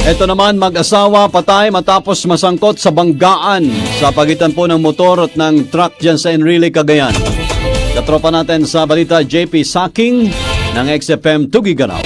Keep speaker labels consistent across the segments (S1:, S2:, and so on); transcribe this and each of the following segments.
S1: Ito naman, mag-asawa patay matapos masangkot sa banggaan sa pagitan po ng motor at ng truck dyan sa Enrile, Cagayan. Katropa natin sa balita, JP Saking ng XFM Tugigaraw.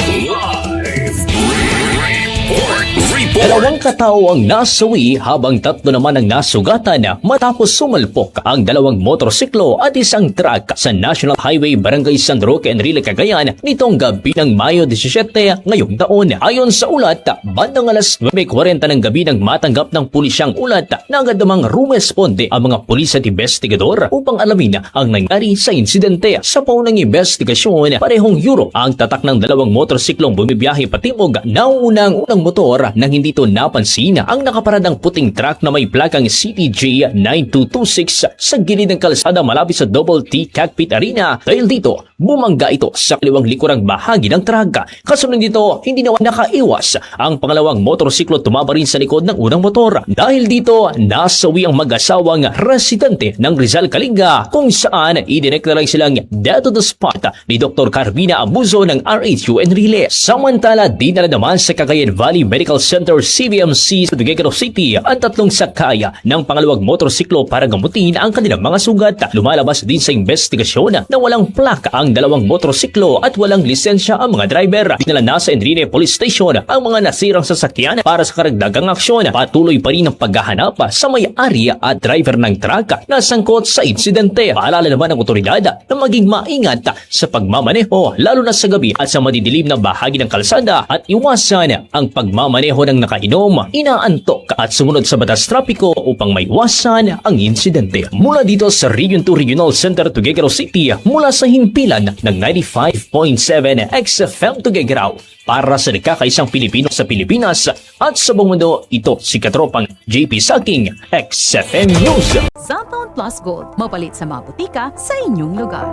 S2: Dalawang katao ang nasawi habang tatlo naman ang nasugatan matapos sumalpok ang dalawang motorsiklo at isang truck sa National Highway Barangay San Roque, Enrile, Cagayan nitong gabi ng Mayo 17 ngayong taon. Ayon sa ulat, bandang alas 9:40 ng gabi nang matanggap ng pulisyang ulat na agad namang rumesponde ang mga pulis at investigador upang alamin ang nangyari sa insidente. Sa paunang investigasyon, parehong Euro ang tatak ng dalawang motorsiklong bumibiyahe patimog na unang motor nang hindi ito napansin ang nakaparadang puting truck na may plakang CTJ 9226 sa gilid ng kalsada malapit sa Double T Cockpit Arena. Dahil dito, bumangga ito sa kaliwang likurang bahagi ng truck. Kasunod dito, hindi naman nakaiwas ang pangalawang motorsiklo, tumama rin sa likod ng unang motor. Dahil dito, nasawi ang mag-asawang residente ng Rizal, Kalinga, kung saan idineklara silang dead on the spot ni Dr. Carmina Abuzo ng RHU Enrile. Samantala, dinala naman sa Cagayan Valley Medical Center CVMC sa Tuguegarao City ang tatlong sakaya ng pangalawang motorsiklo para gamutin ang kanilang mga sugat. Lumalabas din sa investigasyon na walang plaka ang dalawang motorsiklo at walang lisensya ang mga driver. Dinala na sa Enrile Police Station ang mga nasirang sasakyan para sa karagdagang aksyon. Patuloy pa rin ang paghahanap sa may-ari at driver ng truck na sangkot sa insidente. Paalala naman ng otoridad na maging maingat sa pagmamaneho lalo na sa gabi at sa madidilim na bahagi ng kalsada at iwasan ang pagmamaneho ng nakainom, inaantok at sumunod sa batas trapiko upang maiwasan ang insidente. Mula dito sa Region 2 Regional Center Tuguegarao City, mula sa himpilan ng 95.7 XFM Tuguegarao, para sa nagkakaisang Pilipino sa Pilipinas at sa buong mundo, ito si Katropang JP Saking, XFM News.
S3: Cellphone Plus Gold, mapalit sa mga butika sa inyong lugar.